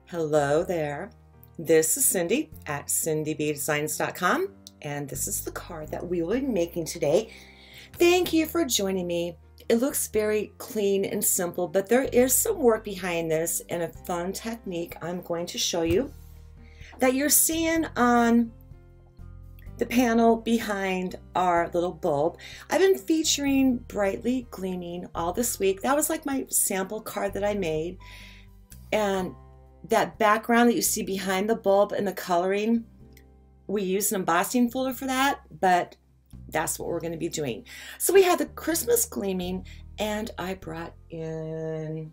Hello there. This is Cindy at cindybdesigns.com, and this is the card that we will be making today. Thank you for joining me. It looks very clean and simple, but there is some work behind this and a fun technique I'm going to show you that you're seeing on the panel behind our little bulb. I've been featuring Brightly Gleaming all this week. That was like my sample card that I made. And that background that you see behind the bulb and the coloring, we used an embossing folder for that, but that's what we're going to be doing. So we have the Christmas Gleaming, and I brought in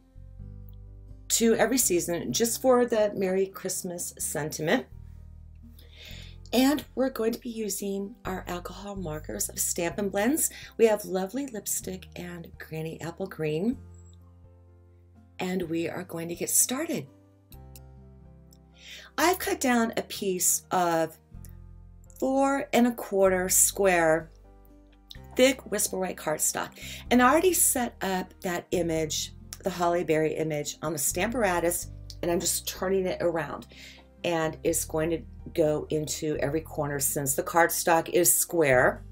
2 every season just for the Merry Christmas sentiment. And we're going to be using our alcohol markers of Stampin' blends. We have Lovely Lipstick and Granny Apple Green. And we are going to get started. I've cut down a piece of 4 1/4 square thick Whisper White cardstock, and I already set up that image, the Holly Berry image, on the Stamparatus, and I'm just turning it around, and it's going to go into every corner since the cardstock is square.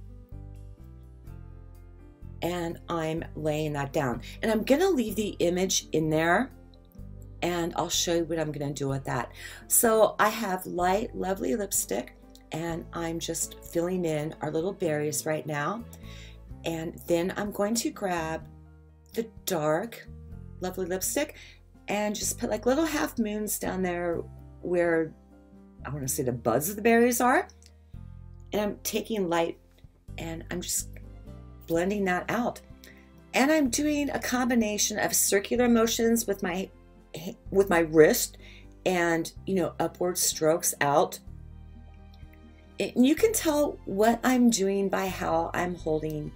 And I'm laying that down, and I'm gonna leave the image in there, and I'll show you what I'm gonna do with that. So I have light Lovely Lipstick, and I'm just filling in our little berries right now. And then I'm going to grab the dark Lovely Lipstick and just put like little half moons down there where I want to say the buds of the berries are. And I'm taking light and I'm just blending that out. And I'm doing a combination of circular motions with my wrist and, you know, upward strokes out. And you can tell what I'm doing by how I'm holding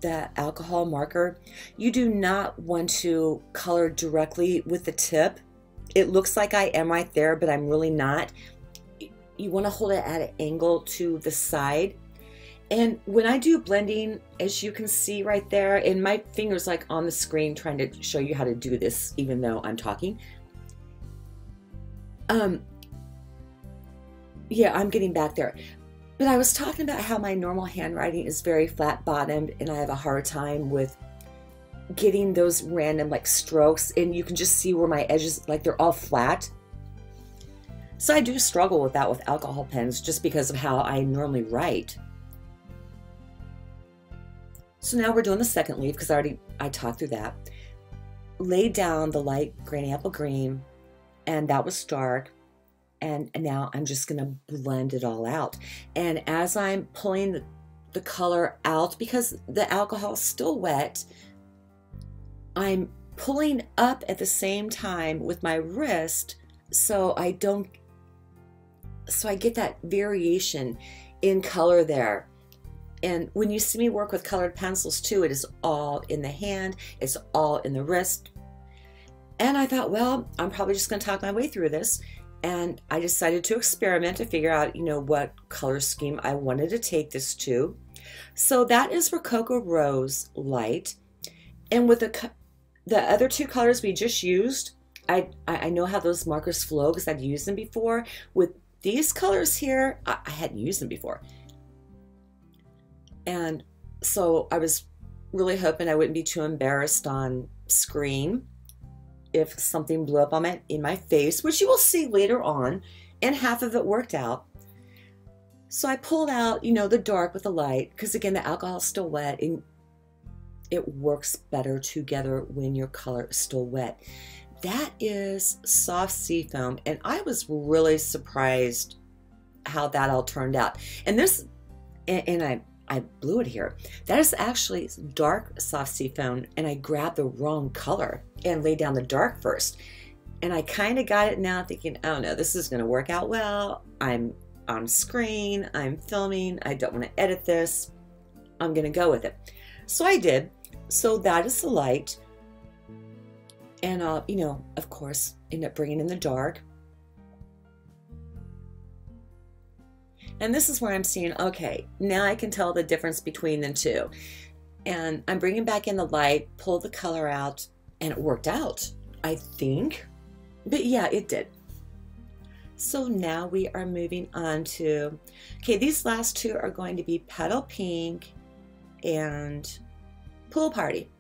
the alcohol marker. You do not want to color directly with the tip. It looks like I am right there, but I'm really not. You want to hold it at an angle to the side. And when I do blending, as you can see right there, and my finger's like on the screen trying to show you how to do this, even though I'm talking. Yeah, I'm getting back there. But I was talking about how my normal handwriting is very flat bottomed, and I have a hard time with getting those random like strokes, and you can just see where my edges, like they're all flat. So I do struggle with that with alcohol pens just because of how I normally write. So now we're doing the second leaf because I talked through that. Laid down the light Granny Apple Green, and that was dark. And now I'm just going to blend it all out. And as I'm pulling the color out, because the alcohol is still wet, I'm pulling up at the same time with my wrist so I get that variation in color there. And when you see me work with colored pencils too, it is all in the hand, it's all in the wrist. And I thought, well, I'm probably just going to talk my way through this. And I decided to experiment to figure out, you know, what color scheme I wanted to take this to. So that is Rococo Rose Light. And with the other 2 colors we just used, I know how those markers flow because I'd used them before. With these colors here, I hadn't used them before. And so I was really hoping I wouldn't be too embarrassed on screen if something blew up in my face, which you will see later on, and half of it worked out. So I pulled out, you know, the dark with the light, because again, the alcohol is still wet, and it works better together when your color is still wet. That is Soft Seafoam, and I was really surprised how that all turned out. And this, and I blew it here. That is actually dark Soft Seafoam, and I grabbed the wrong color and laid down the dark first. And I kind of got it now thinking, oh no, this is going to work out well. I'm on screen, I'm filming, I don't want to edit this. I'm going to go with it. So I did. So that is the light. And I'll, you know, of course, end up bringing in the dark. And this is where I'm seeing, okay, now I can tell the difference between the 2. And I'm bringing back in the light, pull the color out, and it worked out, I think. But yeah, it did. So now we are moving on to, okay, these last two are going to be Petal Pink and Pool Party.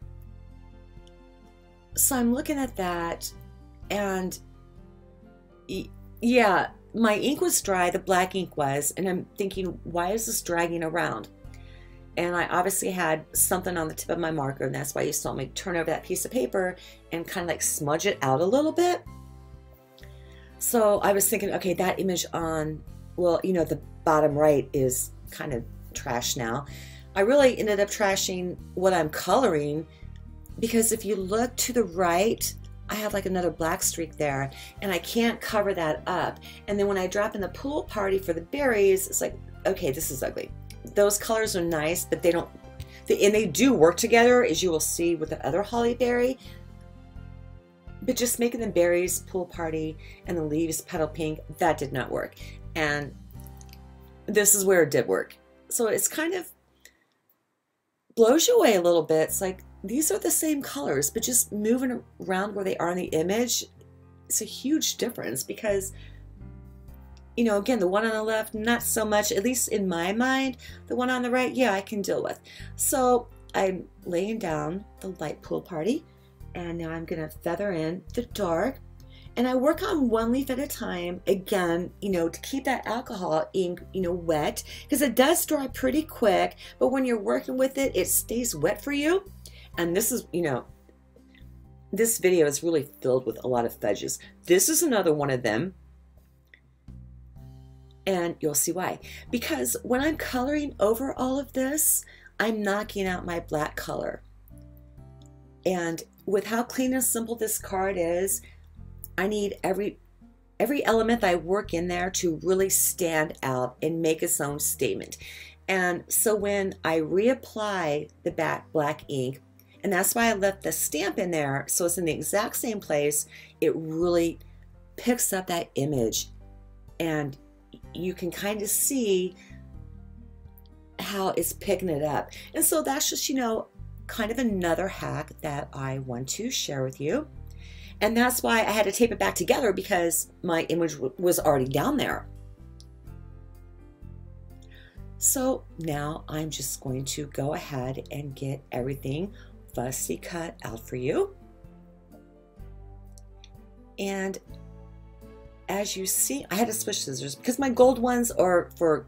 So I'm looking at that, and yeah, my ink was dry, the black ink was, and I'm thinking, why is this dragging around? And I obviously had something on the tip of my marker, and that's why you saw me turn over that piece of paper and kind of like smudge it out a little bit. So I was thinking, okay, that image on, well, you know, the bottom right is kind of trash now. I really ended up trashing what I'm coloring, because if you look to the right, I have like another black streak there, and I can't cover that up. And then when I drop in the Pool Party for the berries, it's like, okay, this is ugly. Those colors are nice, but they don't, and they do work together, as you will see with the other holly berry. But just making the berries Pool Party and the leaves Petal Pink, that did not work. And this is where it did work. So it's kind of blows you away a little bit. It's like, these are the same colors, but just moving around where they are in the image, it's a huge difference. Because, you know, again, the one on the left, not so much, at least in my mind. The one on the right, yeah, I can deal with. So I'm laying down the light Pool Party, and now I'm gonna feather in the dark, and I work on one leaf at a time, again, you know, to keep that alcohol ink, you know, wet, because it does dry pretty quick, but when you're working with it, it stays wet for you. And this is, you know, this video is really filled with a lot of fudges. This is another one of them, and you'll see why. Because when I'm coloring over all of this, I'm knocking out my black color. And with how clean and simple this card is, I need every element that I work in there to really stand out and make its own statement. And so when I reapply the black ink, and that's why I left the stamp in there, so it's in the exact same place, it really picks up that image, and you can kind of see how it's picking it up. And so that's just, you know, kind of another hack that I want to share with you. And that's why I had to tape it back together, because my image was already down there. So now I'm just going to go ahead and get everything fussy cut out for you. And as you see, I had to switch scissors because my gold ones are for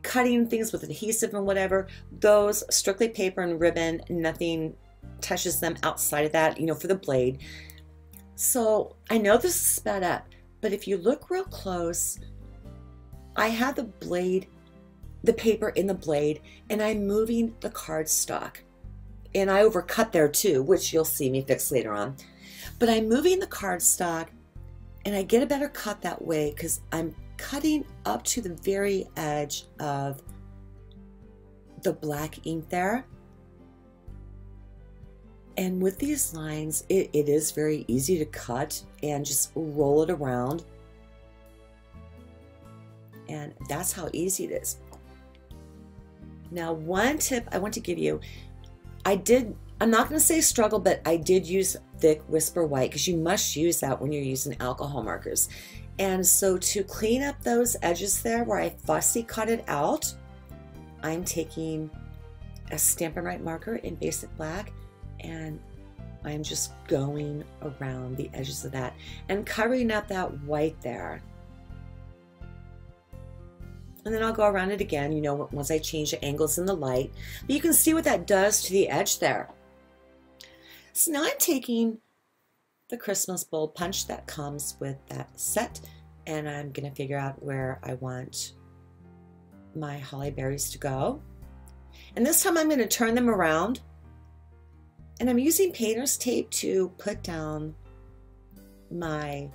cutting things with adhesive and whatever. Those strictly paper and ribbon, nothing touches them outside of that, you know, for the blade. So I know this is sped up, but if you look real close, I have the blade, the paper in the blade, and I'm moving the cardstock. And I overcut there too, which you'll see me fix later on. But I'm moving the cardstock, and I get a better cut that way because I'm cutting up to the very edge of the black ink there. And with these lines, it is very easy to cut and just roll it around. And that's how easy it is. Now, one tip I want to give you, I'm not going to say struggle, but I did use thick Whisper White because you must use that when you're using alcohol markers. And so to clean up those edges there where I fussy cut it out, I'm taking a Stampin' Right marker in basic black, and I'm just going around the edges of that and covering up that white there. And then I'll go around it again, you know, once I change the angles in the light. But you can see what that does to the edge there. So now I'm taking the Christmas bowl punch that comes with that set, and I'm going to figure out where I want my holly berries to go. And this time I'm going to turn them around, and I'm using painter's tape to put down my,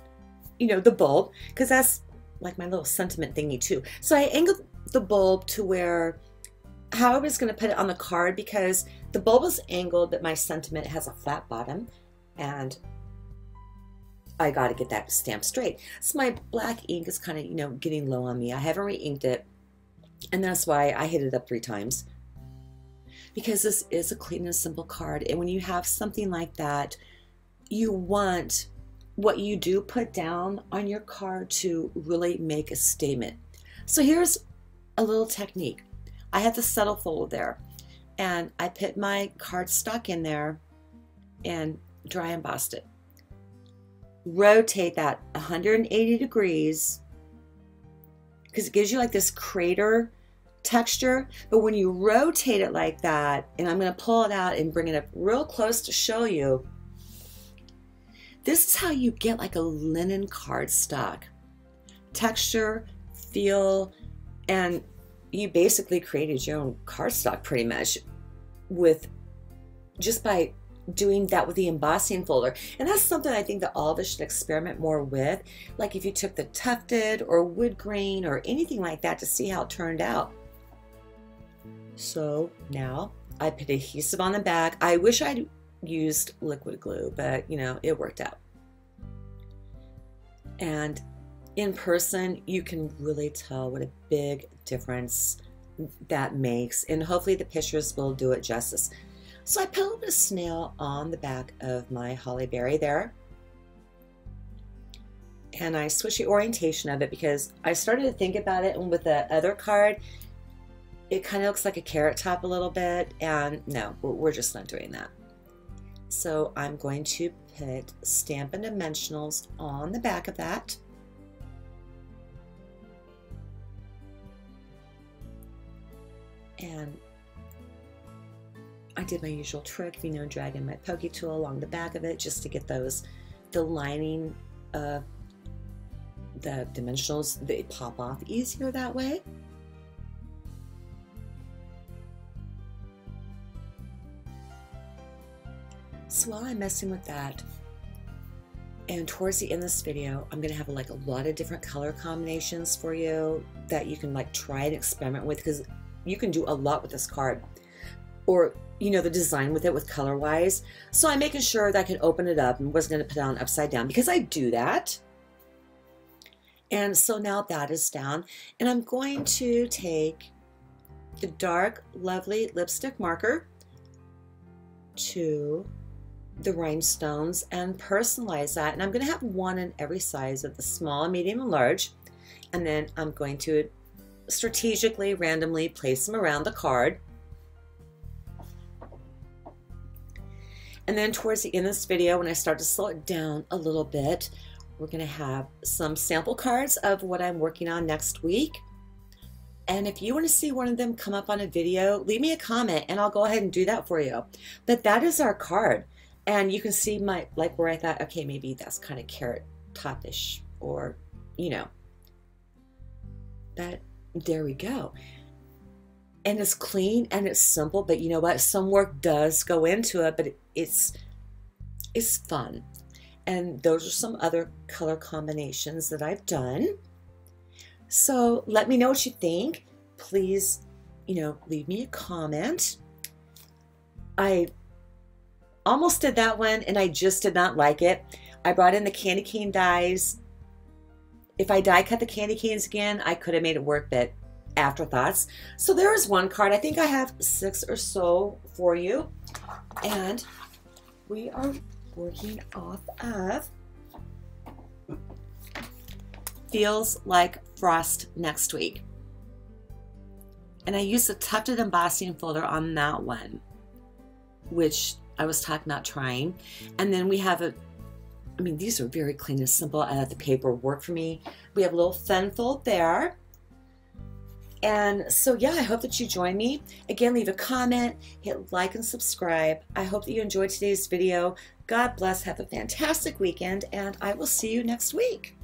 you know, the bulb, because that's like my little sentiment thingy too. So I angled the bulb to where, how I was going to put it on the card, because the bulb is angled, but my sentiment has a flat bottom, and I got to get that stamp straight. So my black ink is kind of, you know, getting low on me. I haven't re-inked it, and that's why I hit it up 3 times. Because this is a clean and simple card, and when you have something like that, you want what you do put down on your card to really make a statement. So here's a little technique. I have the settle folder there, and I put my cardstock in there and dry embossed it. Rotate that 180 degrees because it gives you like this crater texture, but when you rotate it like that, and I'm going to pull it out and bring it up real close to show you, this is how you get like a linen cardstock. Texture, feel, and you basically created your own cardstock pretty much with just by doing that with the embossing folder. And that's something I think that all of us should experiment more with. Like if you took the tufted or wood grain or anything like that to see how it turned out. So now I put adhesive on the back. I wish I'd used liquid glue, but you know, it worked out. And in person, you can really tell what a big difference that makes. And hopefully the pictures will do it justice. So I put a little bit of snail on the back of my holly berry there. And I switched the orientation of it because I started to think about it, and with the other card, it kind of looks like a carrot top a little bit, and no, we're just not doing that. So I'm going to put Stampin' Dimensionals on the back of that. And I did my usual trick, you know, dragging my pokey tool along the back of it just to get those, the lining of the dimensionals, they pop off easier that way. So while I'm messing with that, and towards the end of this video, I'm gonna have like a lot of different color combinations for you that you can like try and experiment with, because you can do a lot with this card. Or, you know, the design with it with color wise. So I'm making sure that I can open it up and wasn't going to put it on upside down because I do that. And so now that is down, and I'm going to take the dark lovely lipstick marker to the rhinestones and personalize that. And I'm going to have one in every size of the small, medium, and large. And then I'm going to strategically randomly place them around the card. And then towards the end of this video, when I start to slow it down a little bit, we're going to have some sample cards of what I'm working on next week. And if you want to see one of them come up on a video, leave me a comment and I'll go ahead and do that for you. But that is our card. And you can see my, like where I thought, okay, maybe that's kind of carrot top-ish, or, you know. But there we go. And it's clean and it's simple, but you know what? Some work does go into it, but it's fun. And those are some other color combinations that I've done. So let me know what you think. Please, you know, leave me a comment. I almost did that one and I just did not like it. I brought in the candy cane dies. If I die cut the candy canes again, I could have made it work, but afterthoughts. So there is one card. I think I have 6 or so for you. And we are working off of Feels Like Frost Next Week. And I used the tufted embossing folder on that one, which I was talking about trying. And then we have a, I mean, these are very clean and simple. I let the paper work for me. We have a little fun fold there. And so, yeah, I hope that you join me. Again, leave a comment, hit like and subscribe. I hope that you enjoyed today's video. God bless, have a fantastic weekend, and I will see you next week.